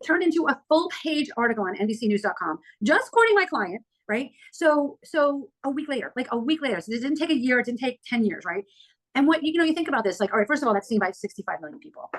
turned into a full page article on NBCnews.com, just quoting my client, right? So a week later, so it didn't take a year, it didn't take 10 years, right? And what, you think about this, like, all right, first of all, that's seen by 65 million people.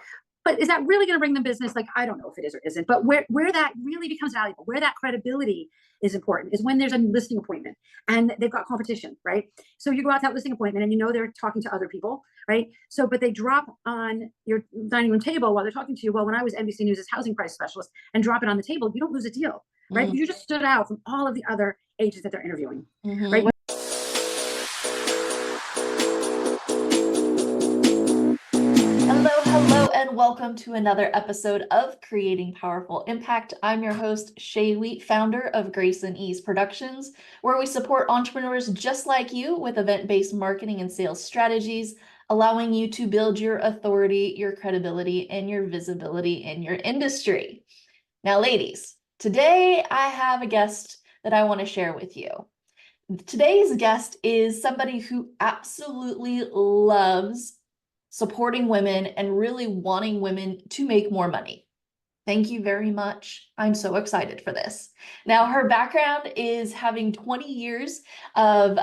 But is that really going to bring them business? Like, I don't know if it is or isn't, but where that really becomes valuable, where that credibility is important, is when there's a listing appointment and they've got competition, right? So you go out to that listing appointment and they're talking to other people, right? So, but they drop on your dining room table while they're talking to you. Well, when I was NBC News' housing price specialist and drop it on the table, you don't lose a deal, right? You just stood out from all of the other agents that they're interviewing, right? Hello, and welcome to another episode of Creating Powerful Impact. I'm your host, Shay Wheat, founder of Grace and Ease Productions, where we support entrepreneurs just like you with event-based marketing and sales strategies, allowing you to build your authority, your credibility, and your visibility in your industry. Now, ladies, today I have a guest that I want to share with you. Today's guest is somebody who absolutely loves supporting women and really wanting women to make more money. Thank you very much. I'm so excited for this. Now, her background is having 20 years of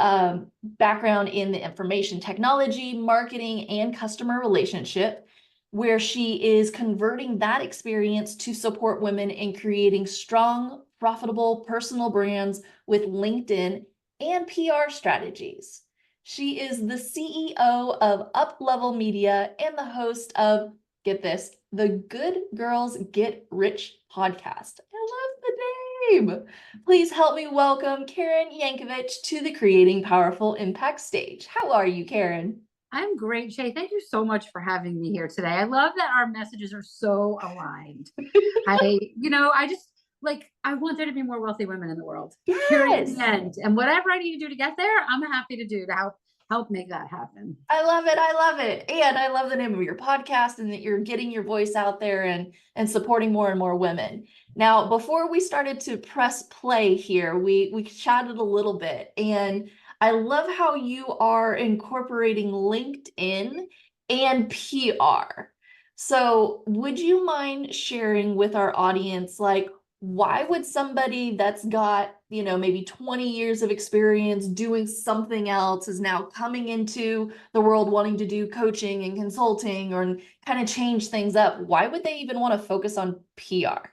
background in the information technology, marketing, and customer relationship, where she is converting that experience to support women in creating strong, profitable personal brands with LinkedIn and PR strategies. She is the CEO of Up Level Media and the host of, get this, the Good Girls Get Rich podcast. I love the name. Please help me welcome Karen Yankovic to the Creating Powerful Impact stage. How are you, Karen? I'm great, Shay. Thank you so much for having me here today. I love that our messages are so aligned. I want there to be more wealthy women in the world. Yes. Period. The end. And whatever I need to do to get there, I'm happy to do to help make that happen. I love it. I love it. And I love the name of your podcast and that you're getting your voice out there and supporting more and more women. Now, before we started to press play here, we chatted a little bit, and I love how you are incorporating LinkedIn and PR. So would you mind sharing with our audience, like, why would somebody that's got, maybe 20 years of experience doing something else is now coming into the world wanting to do coaching and consulting or kind of change things up? Why would they even want to focus on PR?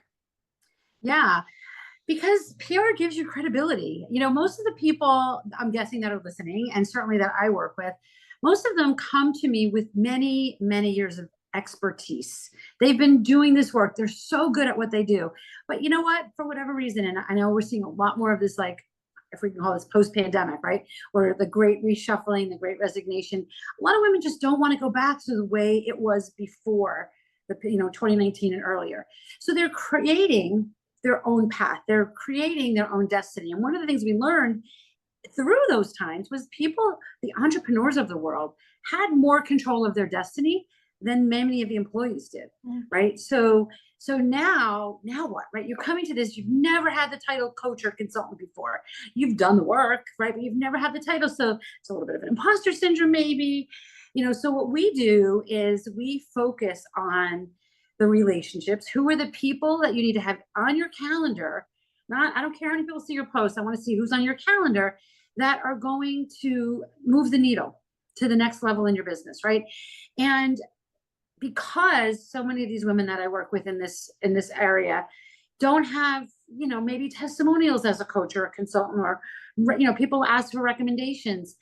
Yeah, because PR gives you credibility. Most of the people I'm guessing that are listening, and certainly that I work with, most of them come to me with many, many years of expertise. They've been doing this work. They're so good at what they do. But you know what? For whatever reason, and I know we're seeing a lot more of this, like, if we can call this post-pandemic, right? Or the great reshuffling, the great resignation. A lot of women just don't want to go back to the way it was before the 2019 and earlier. So they're creating their own path. They're creating their own destiny. And one of the things we learned through those times was people, the entrepreneurs of the world, had more control of their destiny than many of the employees did, right? So now what, right? You're coming to this, you've never had the title coach or consultant before. You've done the work, right? But you've never had the title. So it's a little bit of an imposter syndrome, maybe. So what we do is we focus on the relationships. Who are the people that you need to have on your calendar? I don't care how many people see your posts. I want to see who's on your calendar that are going to move the needle to the next level in your business, right? And because so many of these women that I work with in this area don't have, maybe testimonials as a coach or a consultant, or, people ask for recommendations.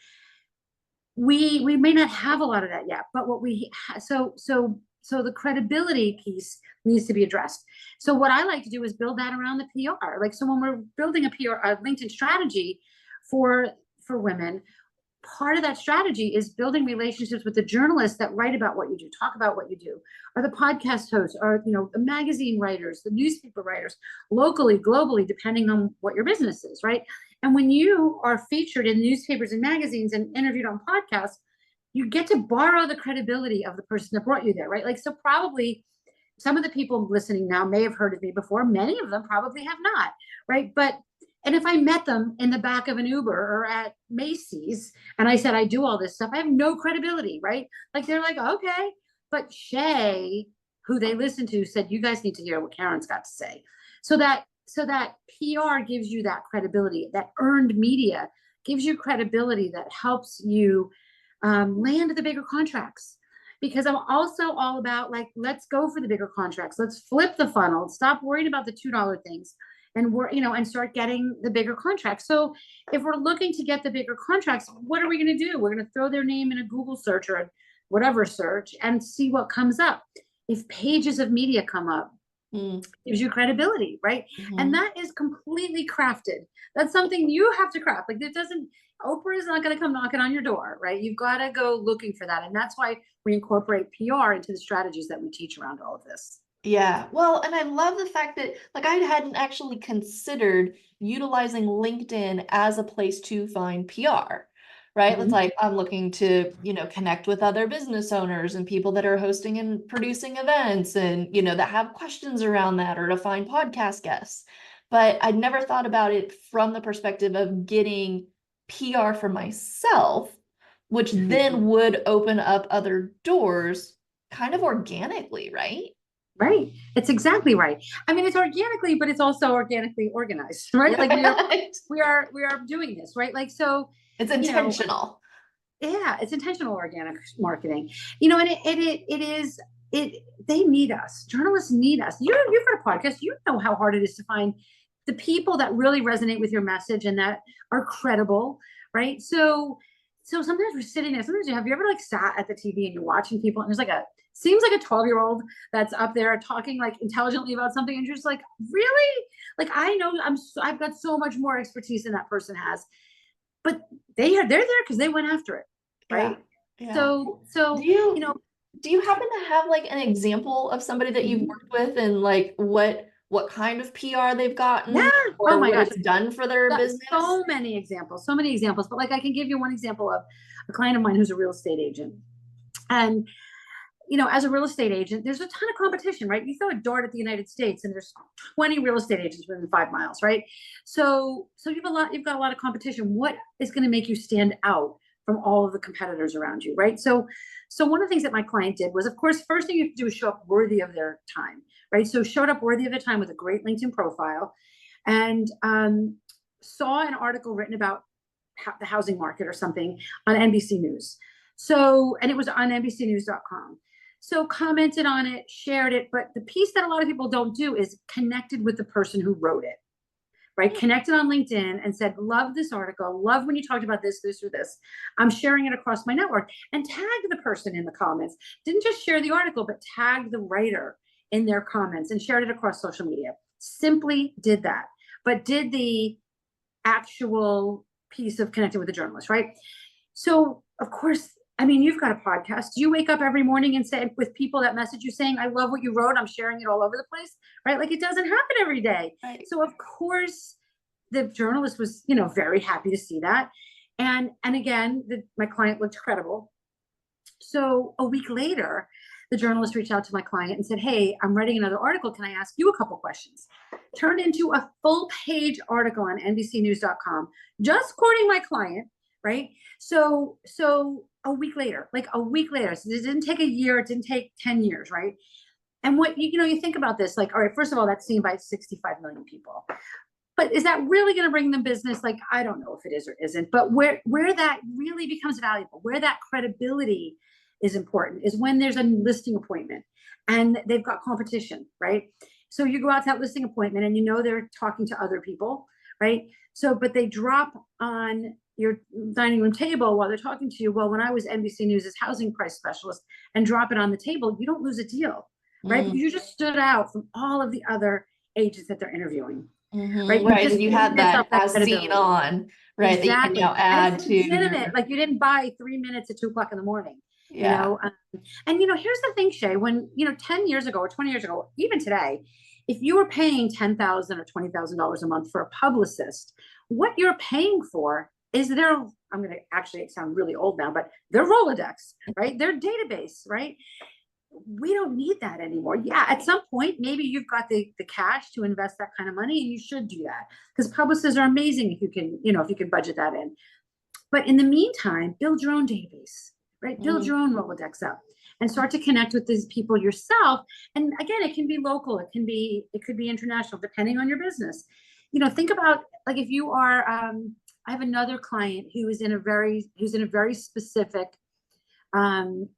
We may not have a lot of that yet, but what we so the credibility piece needs to be addressed. So what I like to do is build that around the PR. Like, so when we're building a LinkedIn strategy for women, part of that strategy is building relationships with the journalists that write about what you do, talk about what you do, or the podcast hosts, or the magazine writers, the newspaper writers, locally, globally, depending on what your business is, right? And when you are featured in newspapers and magazines and interviewed on podcasts, you get to borrow the credibility of the person that brought you there, right? Like, so probably some of the people listening now may have heard of me before. Many of them probably have not, right? And if I met them in the back of an Uber or at Macy's and I said, I do all this stuff, I have no credibility, right? Like, they're like, okay, but Shay who they listened to said, you guys need to hear what Karen's got to say. So that PR gives you that credibility, that earned media gives you credibility that helps you land the bigger contracts. Because I'm also all about like, let's go for the bigger contracts. Let's flip the funnel. Stop worrying about the $2 things and and start getting the bigger contracts. So if we're looking to get the bigger contracts, what are we going to do? We're going to throw their name in a Google search or a whatever search and see what comes up. If pages of media come up, gives you credibility, right? And that is completely crafted. That's something you have to craft. Like Oprah is not going to come knocking on your door, right? You've got to go looking for that. And that's why we incorporate PR into the strategies that we teach around all of this. Yeah. Well, and I love the fact that like I hadn't actually considered utilizing LinkedIn as a place to find PR. Right. It's like I'm looking to, connect with other business owners and people that are hosting and producing events and, that have questions around that, or to find podcast guests. But I'd never thought about it from the perspective of getting PR for myself, which then would open up other doors kind of organically, right? Right. It's exactly right. I mean, it's organically, but it's also organically organized, right? Like we are doing this, right? Like, so it's intentional. Yeah, it's intentional organic marketing. And they need us. Journalists need us. You've got a podcast. You know how hard it is to find the people that really resonate with your message and that are credible, right? So sometimes we're sitting there. Sometimes have you ever like sat at the TV and you're watching people and there's like seems like a 12-year-old that's up there talking like intelligently about something and you're just like, really? Like, I know I've got so much more expertise than that person has, but they're there because they went after it, right? Yeah. So do you happen to have like an example of somebody that you've worked with and like what kind of PR they've gotten? Yeah. Or what it's done for their business? So many examples, but like I can give you one example of a client of mine who's a real estate agent. And as a real estate agent, there's a ton of competition, right? You throw a dart at the United States and there's 20 real estate agents within 5 miles, right? So you've got a lot of competition. What is going to make you stand out from all of the competitors around you, right? So one of the things that my client did was, of course, first thing you have to do is show up worthy of their time, right? So showed up worthy of their time with a great LinkedIn profile and saw an article written about the housing market or something on NBC News. And it was on NBCnews.com. So commented on it, shared it. But the piece that a lot of people don't do is connected with the person who wrote it, right? Connected on LinkedIn and said, love this article. Love when you talked about this, or this. I'm sharing it across my network, and tagged the person in the comments. Didn't just share the article, but tagged the writer in their comments and shared it across social media. Simply did that, but did the actual piece of connecting with the journalist, right? So of course, I mean, you've got a podcast. You wake up every morning and say with people that message you saying, I love what you wrote. I'm sharing it all over the place, right? Like it doesn't happen every day. Right. So of course the journalist was, very happy to see that. And again, my client looked credible. So a week later, the journalist reached out to my client and said, hey, I'm writing another article. Can I ask you a couple questions? Turned into a full page article on NBCnews.com, just quoting my client, right? So a week later, so it didn't take a year, it didn't take 10 years, right? And what, you think about this, like, all right, first of all, that's seen by 65 million people. But is that really going to bring them business? Like, I don't know if it is or isn't, but where that really becomes valuable, where that credibility is important is when there's a listing appointment and they've got competition, right? So you go out to that listing appointment and they're talking to other people, right? So, but they drop on your dining room table while they're talking to you. Well, when I was NBC News' housing price specialist and drop it on the table, you don't lose a deal, right? Because you just stood out from all of the other agents that they're interviewing. Right. Right. You had that as seen on, right? Exactly. That you can now add to legitimate. Like you didn't buy 3 minutes at 2:00 in the morning. Yeah. And here's the thing, Shay, when 10 years ago or 20 years ago, even today, if you were paying $10,000 or $20,000 a month for a publicist, what you're paying for is I'm going to actually sound really old now, but their Rolodex, right? Their database, right? We don't need that anymore. Yeah, at some point, maybe you've got the cash to invest that kind of money, and you should do that because publicists are amazing if you can budget that in. But in the meantime, build your own database, right? Build your own Rolodex up. and start to connect with these people yourself. And again, it can be local, it could be international, depending on your business. Think about, like, if you are, I have another client who's in a very specific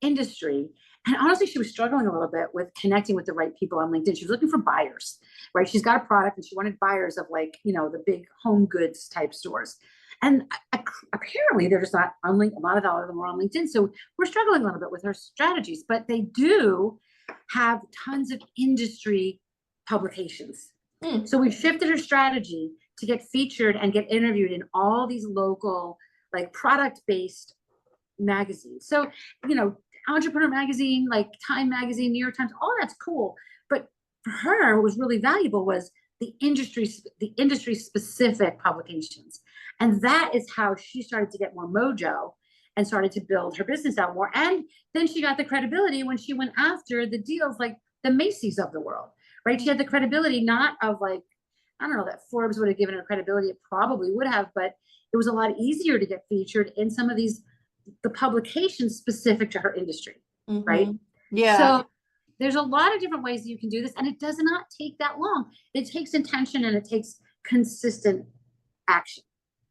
industry. And honestly, she was struggling a little bit with connecting with the right people on LinkedIn. She was looking for buyers, right? She's got a product and she wanted buyers of, like, the big home goods type stores. And apparently they're just not on LinkedIn. A lot of them are on LinkedIn. So we're struggling a little bit with her strategies, but they do have tons of industry publications. So we've shifted her strategy to get featured and get interviewed in all these local, like, product-based magazines. So, Entrepreneur Magazine, like Time Magazine, New York Times, all that's cool. But for her, what was really valuable was the industry specific publications. And that is how she started to get more mojo and started to build her business out more. And then she got the credibility when she went after the deals like the Macy's of the world, right? She had the credibility, not of, like, I don't know that Forbes would have given her credibility. It probably would have, but it was a lot easier to get featured in some of the publications specific to her industry, right? Yeah. So there's a lot of different ways that you can do this, and it does not take that long. It takes intention and it takes consistent action.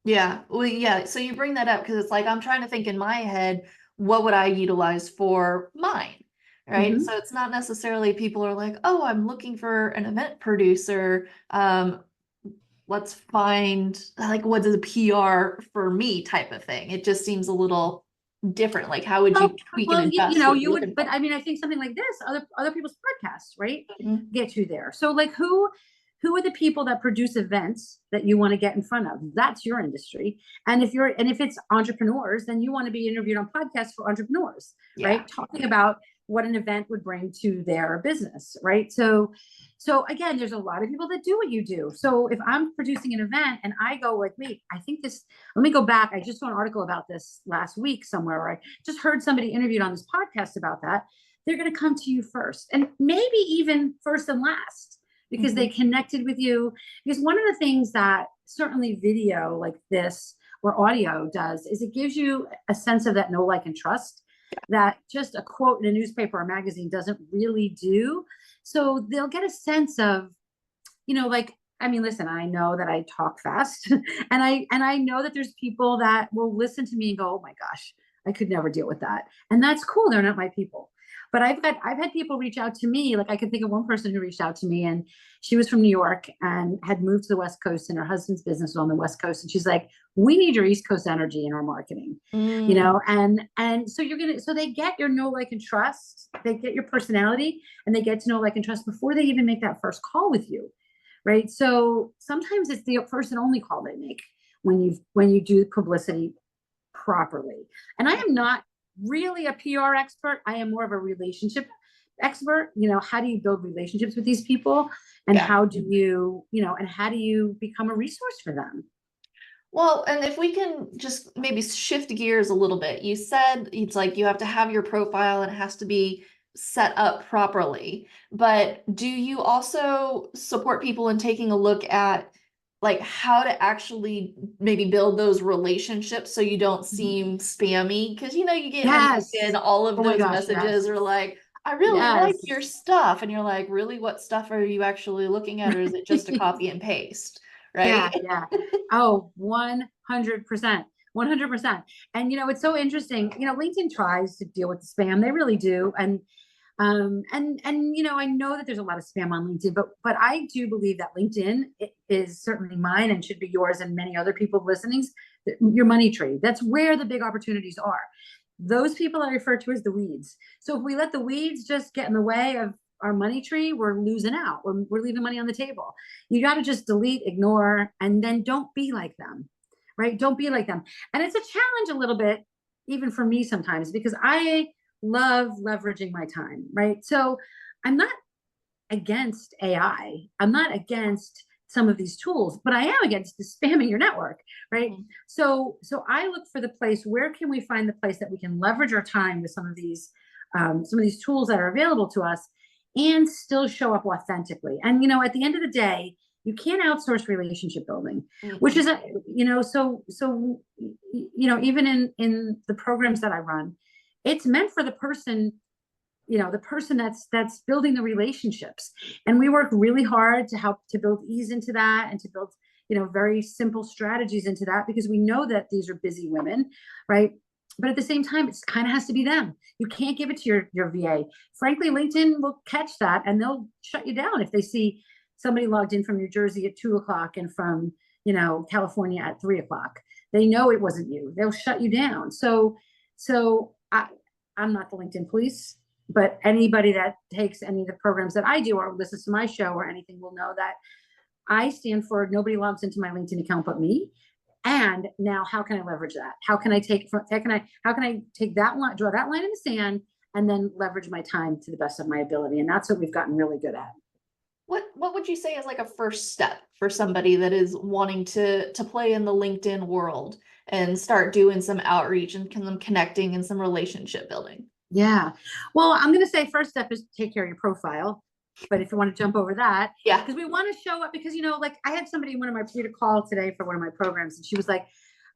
Yeah. Well, yeah. So you bring that up because it's like, I'm trying to think in my head, what would I utilize for mine? Right. So it's not necessarily people are like, oh, I'm looking for an event producer. Let's find, like, what is a PR for me type of thing. It just seems a little different. Like, how would you tweak and adjust what you you're would, looking but for? I mean, I think something like this, other people's podcasts, right? Get you there. So, like, who are the people that produce events that you want to get in front of? That's your industry. And if it's entrepreneurs, then you want to be interviewed on podcasts for entrepreneurs, right? Talking about what an event would bring to their business, right? So again, there's a lot of people that do what you do. So if I'm producing an event and I go, like, wait, I think this, let me go back. I just saw an article about this last week somewhere, where I just heard somebody interviewed on this podcast about that. They're going to come to you first, and maybe even first and last, because they connected with you. Because one of the things that certainly video like this or audio does is it gives you a sense of that know, like, and trust that just a quote in a newspaper or magazine doesn't really do. So they'll get a sense of, like, I mean, listen, I know that I talk fast and I know that there's people that will listen to me and go, oh my gosh, I could never deal with that. And that's cool. They're not my people. But I've had people reach out to me. Like, I can think of one person who reached out to me, and she was from New York and had moved to the West Coast, and her husband's business was on the West Coast. And she's like, we need your East Coast energy in our marketing, and so they get your know, like, and trust. They get your personality, and they get to know, like, and trust before they even make that first call with you. Right. So sometimes it's the first and only call they make when you do publicity properly. And I am not really a PR expert. I am more of a relationship expert. How do you build relationships with these people, and how do you become a resource for them? Well, and if we can just maybe shift gears a little bit, you said it's like you have to have your profile and it has to be set up properly. But do you also support people in taking a look at, like, how to actually maybe build those relationships so you don't seem spammy? Because you get in all of those messages are like, I really like your stuff. And you're like, really, what stuff are you actually looking at? Or is it just a copy and paste? Right? Yeah. Oh, 100%. 100%. And it's so interesting. LinkedIn tries to deal with the spam. They really do. And I know that there's a lot of spam on LinkedIn, but I do believe that LinkedIn is certainly mine and should be yours and many other people listening. Your money tree. That's where the big opportunities are. Those people I refer to as the weeds. So if we let the weeds just get in the way of our money tree, we're losing out. We're leaving money on the table. You got to just delete, ignore, and then don't be like them, right? Don't be like them. And it's a challenge a little bit, even for me sometimes, because I love leveraging my time, right? So I'm not against AI. I'm not against some of these tools, but I am against the spamming your network, right? So I look for the place, where can we find the place that we can leverage our time with some of these tools that are available to us and still show up authentically. And, at the end of the day, you can't outsource relationship building, which is, even in the programs that I run, it's meant for the person the person that's building the relationships. And we work really hard to help to build ease into that, and to build, very simple strategies into that, because we know that these are busy women, right? But at the same time, it kind of has to be them. You can't give it to your VA. Frankly, LinkedIn will catch that, and they'll shut you down if they see somebody logged in from New Jersey at 2 o'clock and from, California at 3 o'clock. They know it wasn't you. They'll shut you down. So I'm not the LinkedIn police, but anybody that takes any of the programs that I do or listens to my show or anything will know that I stand for nobody logs into my LinkedIn account but me. And now, how can I leverage that? How can I take that line, draw that line in the sand, and then leverage my time to the best of my ability? And that's what we've gotten really good at. What would you say is like a first step for somebody that is wanting to play in the LinkedIn world and start doing some outreach and connecting and some relationship building? Yeah. Well, I'm going to say first step is take care of your profile. But if you want to jump over that, yeah, because we want to show up, because, like I had somebody, one of my people call today for one of my programs, and she was like,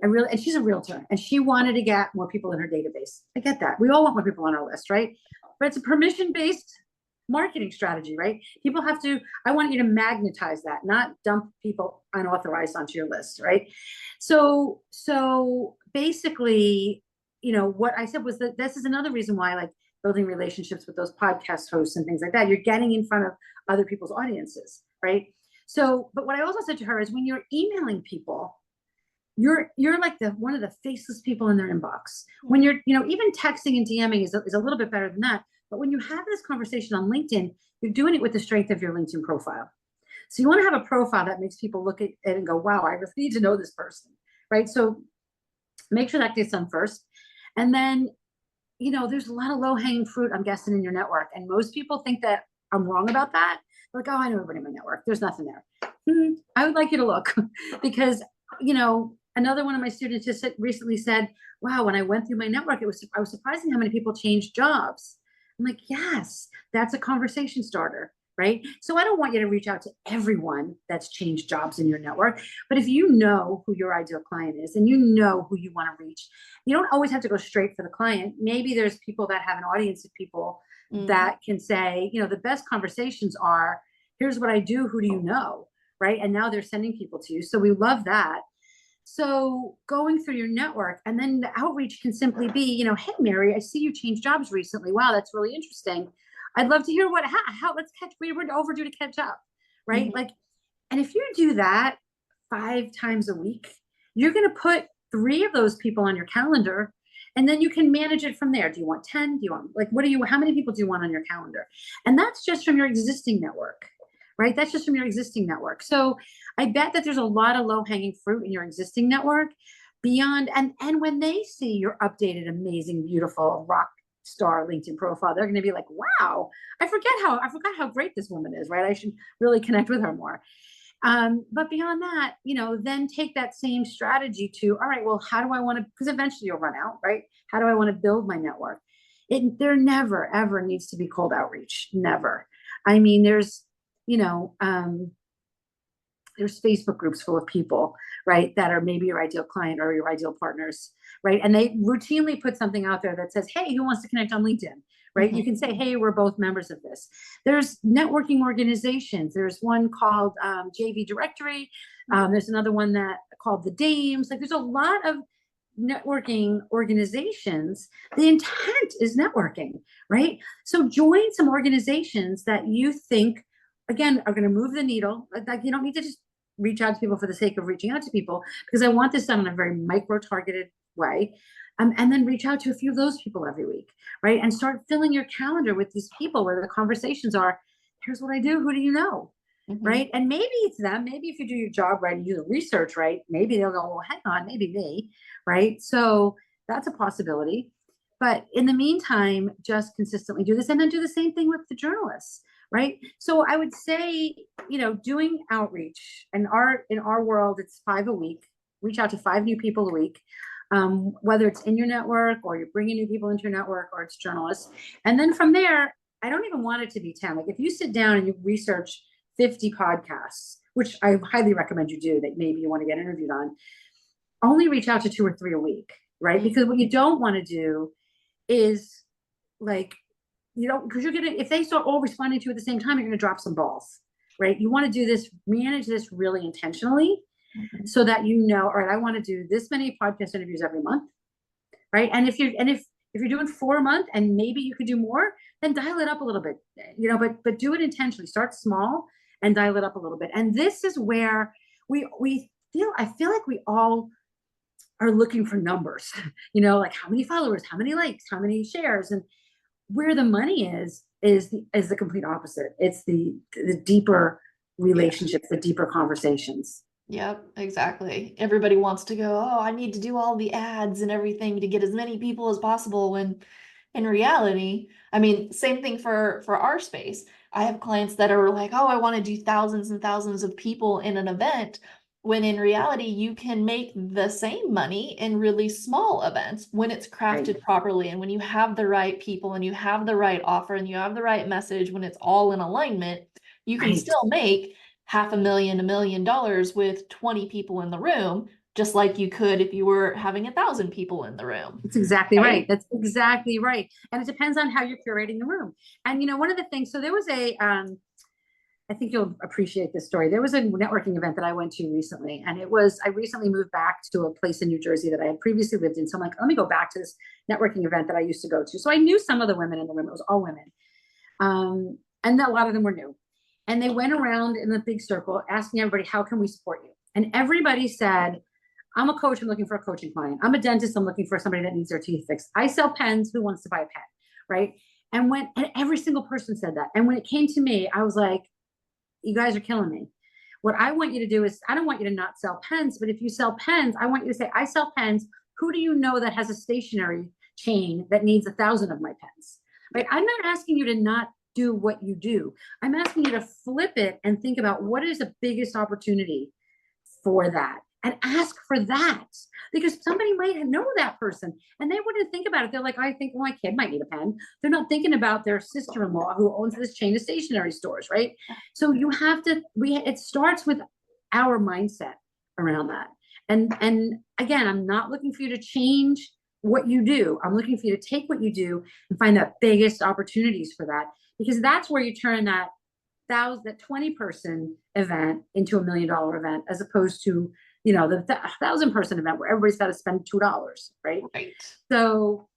and she's a realtor, and she wanted to get more people in her database. I get that. We all want more people on our list, right? But it's a permission-based marketing strategy, right? I want you to magnetize that, not dump people unauthorized onto your list, right? So basically, what I said was that this is another reason why, like, building relationships with those podcast hosts and things like that, you're getting in front of other people's audiences, right? So, but what I also said to her is, when you're emailing people, you're like one of the faceless people in their inbox. When you're, even texting and DMing is a little bit better than that. But when you have this conversation on LinkedIn, you're doing it with the strength of your LinkedIn profile. So you want to have a profile that makes people look at it and go, wow, I really need to know this person, right? So make sure that gets done first. And then, there's a lot of low-hanging fruit, I'm guessing, in your network. And most people think that I'm wrong about that. They're like, oh, I know everybody in my network. There's nothing there. I would like you to look because, another one of my students just recently said, wow, when I went through my network, I was surprised how many people changed jobs. I'm like, yes, that's a conversation starter, right? So I don't want you to reach out to everyone that's changed jobs in your network. But if you know who your ideal client is and you know who you want to reach, you don't always have to go straight for the client. Maybe there's people that have an audience of people that can say, the best conversations are, here's what I do, who do you know, right? And now they're sending people to you. So we love that. So going through your network, and then the outreach can simply be, hey, Mary, I see you changed jobs recently. Wow, that's really interesting. I'd love to hear how let's catch, we were overdue to catch up, right? Like, and if you do that 5 times a week, you're going to put 3 of those people on your calendar, and then you can manage it from there. Do you want 10? Do you want, like, how many people do you want on your calendar? And that's just from your existing network, right? That's just from your existing network. So I bet that there's a lot of low-hanging fruit in your existing network beyond, and when they see your updated, amazing, beautiful rock star LinkedIn profile, they're going to be like, wow, I forgot how great this woman is, right? I should really connect with her more. But beyond that, then take that same strategy to, all right, well, how do I want to, because eventually you'll run out, right? How do I want to build my network? There never, ever needs to be cold outreach. Never. I mean, there's Facebook groups full of people, right, that are maybe your ideal client or your ideal partners, right? And they routinely put something out there that says, hey, who wants to connect on LinkedIn, right? You can say, hey, we're both members of this. There's networking organizations. There's one called JV Directory. There's another one that called the Dames. Like, there's a lot of networking organizations. The intent is networking, right? So join some organizations that you think, again, are going to move the needle. Like, you don't need to just reach out to people for the sake of reaching out to people, because I want this done in a very micro-targeted way. And then reach out to a few of those people every week, right? And start filling your calendar with these people where the conversations are, here's what I do, who do you know, right? And maybe it's them. Maybe if you do your job right and do the research right, maybe they'll go, well, hang on, maybe me, right? So that's a possibility. But in the meantime, just consistently do this, and then do the same thing with the journalists, right? So I would say, doing outreach, and in our world, it's 5 a week. Reach out to 5 new people a week, whether it's in your network or you're bringing new people into your network, or it's journalists. And then from there, I don't even want it to be 10. Like, if you sit down and you research 50 podcasts, which I highly recommend you do, that maybe you want to get interviewed on, only reach out to 2 or 3 a week, right? Because what you don't want to do is, like, you know, because you're gonna, if they start all responding to you at the same time, you're gonna drop some balls, right? You want to do this, manage this really intentionally, so that you know, all right, I want to do this many podcast interviews every month, right? And if you're doing 4 a month and maybe you could do more, then dial it up a little bit, you know, but do it intentionally. Start small and dial it up a little bit. And this is where I feel like we all are looking for numbers, you know, like how many followers, how many likes, how many shares, and where the money is the complete opposite. It's the deeper relationships, the deeper conversations. Yep, exactly. Everybody wants to go, oh, I need to do all the ads and everything to get as many people as possible, when in reality, I mean, same thing for our space. I have clients that are like, oh, I want to do thousands and thousands of people in an event, when in reality, you can make the same money in really small events when it's crafted Right. properly, and when you have the right people and you have the right offer and you have the right message, when it's all in alignment, you can Right. still make $500,000, $1 million with 20 people in the room, just like you could if you were having 1,000 people in the room. That's exactly Right? right. That's exactly right. And it depends on how you're curating the room. And you know, one of the things, so there was I think you'll appreciate this story. There was a networking event that I went to recently, and I recently moved back to a place in New Jersey that I had previously lived in. So I'm like, let me go back to this networking event that I used to go to. So I knew some of the women in the room. It was all women. And a lot of them were new. And they went around in the big circle asking everybody, how can we support you? And everybody said, I'm a coach, I'm looking for a coaching client. I'm a dentist, I'm looking for somebody that needs their teeth fixed. I sell pens, who wants to buy a pen? Right. And every single person said that. And when it came to me, I was like, you guys are killing me. What I want you to do is, I don't want you to not sell pens, but if you sell pens, I want you to say, I sell pens. Who do you know that has a stationery chain that needs 1,000 of my pens? Right. I'm not asking you to not do what you do. I'm asking you to flip it and think about what is the biggest opportunity for that, and ask for that, because somebody might know that person and they wouldn't think about it. They're like, I think, well, my kid might need a pen. They're not thinking about their sister-in-law who owns this chain of stationery stores, right? So you have to, it starts with our mindset around that. And again, I'm not looking for you to change what you do. I'm looking for you to take what you do and find the biggest opportunities for that, because that's where you turn that 20-person event into $1 million event, as opposed to, you know, the 1,000-person event where everybody's got to spend $2, right? Right. So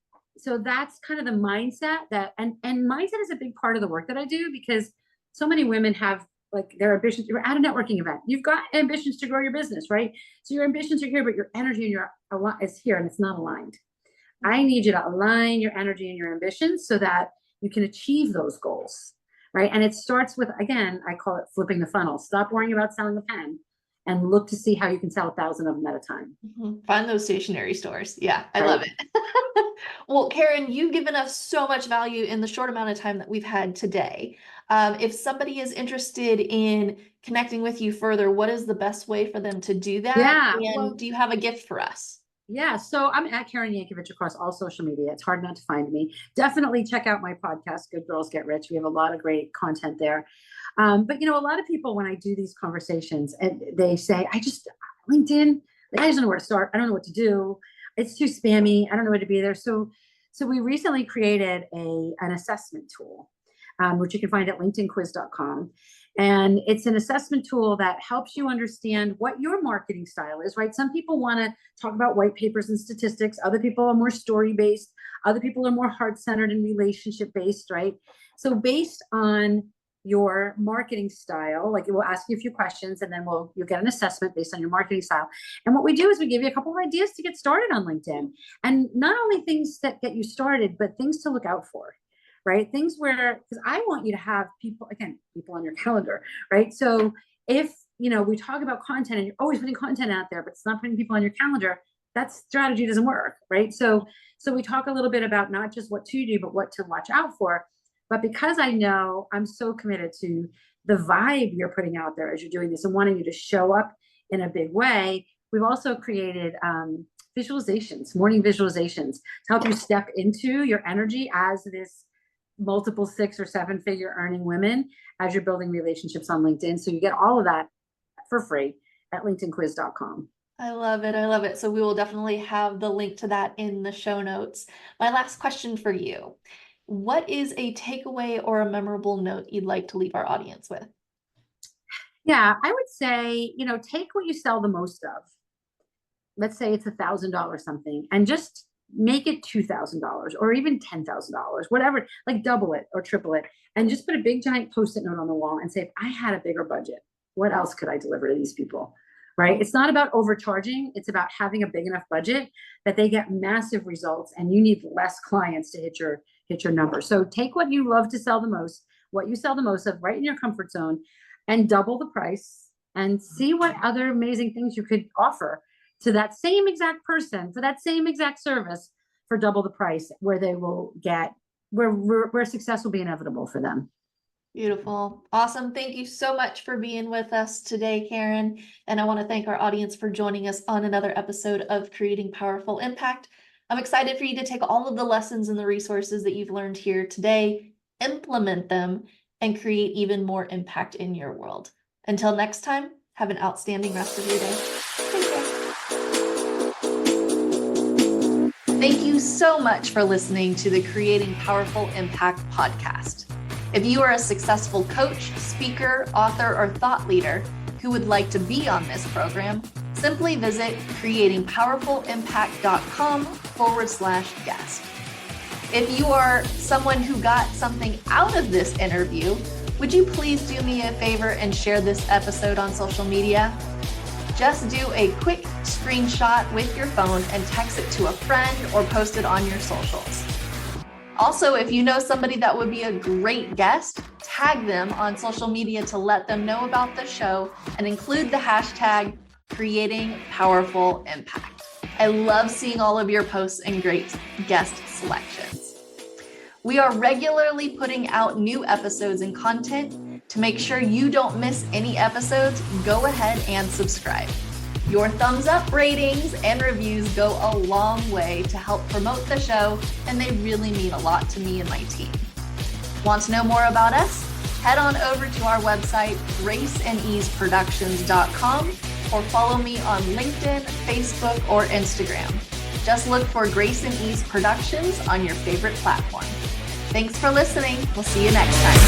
that's kind of the mindset that, and mindset is a big part of the work that I do, because so many women have like their ambitions. You're at a networking event, you've got ambitions to grow your business, right? So your ambitions are here, but your energy and your is here, and it's not aligned. I need you to align your energy and your ambitions so that you can achieve those goals, right? And it starts with, again, I call it flipping the funnel. Stop worrying about selling a pen and look to see how you can sell 1,000 of them at a time. Find those stationery stores. Yeah, I Right. love it. Well, Karen, you've given us so much value in the short amount of time that we've had today. If somebody is interested in connecting with you further, what is the best way for them to do that? Yeah. And Well, do you have a gift for us? yeah. So I'm at Karen Yankovic across all social media. It's hard not to find me. Definitely check out my podcast, Good Girls Get Rich. We have a lot of great content there. But you know, a lot of people, when I do these conversations, and they say, LinkedIn, I just don't know where to start. I don't know what to do. It's too spammy. I don't know where to be there. So we recently created an assessment tool, which you can find at linkedinquiz.com. And it's an assessment tool that helps you understand what your marketing style is, right? Some people want to talk about white papers and statistics. Other people are more story-based. Other people are more heart-centered and relationship-based, right? So based on your marketing style, like, we'll ask you a few questions, and then you'll get an assessment based on your marketing style. And what we do is we give you a couple of ideas to get started on LinkedIn, and not only things that get you started, but things to look out for, right? Things where, because I want you to have people on your calendar, right? So if, you know, we talk about content and you're always putting content out there, but it's not putting people on your calendar, that strategy doesn't work, right? So we talk a little bit about not just what to do, but what to watch out for. But because I know, I'm so committed to the vibe you're putting out there as you're doing this and wanting you to show up in a big way, we've also created visualizations, morning visualizations, to help you step into your energy as this multiple 6 or 7 figure earning women as you're building relationships on LinkedIn. So you get all of that for free at linkedinquiz.com. I love it. I love it. So we will definitely have the link to that in the show notes. My last question for you. what is a takeaway or a memorable note you'd like to leave our audience with? Yeah, I would say, take what you sell the most of. Let's say it's $1,000 something, and just make it $2,000 or even $10,000, whatever, like double it or triple it, and just put a big giant post-it note on the wall and say, if I had a bigger budget, what else could I deliver to these people? Right? It's not about overcharging. It's about having a big enough budget that they get massive results, and you need less clients to hit your number. So take what you love to sell the most, what you sell the most of, right in your comfort zone, and double the price, and see what other amazing things you could offer to that same exact person for that same exact service for double the price, where they will get where success will be inevitable for them. Beautiful. Awesome. Thank you so much for being with us today, Karen. And I want to thank our audience for joining us on another episode of Creating Powerful Impact. I'm excited for you to take all of the lessons and the resources that you've learned here today, implement them, and create even more impact in your world. Until next time, have an outstanding rest of your day. Take care. Thank you so much for listening to the Creating Powerful Impact podcast. If you are a successful coach, speaker, author, or thought leader who would like to be on this program, simply visit creatingpowerfulimpact.com/guest. If you are someone who got something out of this interview, would you please do me a favor and share this episode on social media? Just do a quick screenshot with your phone and text it to a friend or post it on your socials. Also, if you know somebody that would be a great guest, tag them on social media to let them know about the show and include the hashtag Creating Powerful Impact. I love seeing all of your posts and great guest selections. We are regularly putting out new episodes and content. To make sure you don't miss any episodes, go ahead and subscribe. Your thumbs up, ratings, and reviews go a long way to help promote the show, and they really mean a lot to me and my team. Want to know more about us? Head on over to our website, graceandeaseproductions.com, or follow me on LinkedIn, Facebook, or Instagram. Just look for Grace and Ease Productions on your favorite platform. Thanks for listening. We'll see you next time.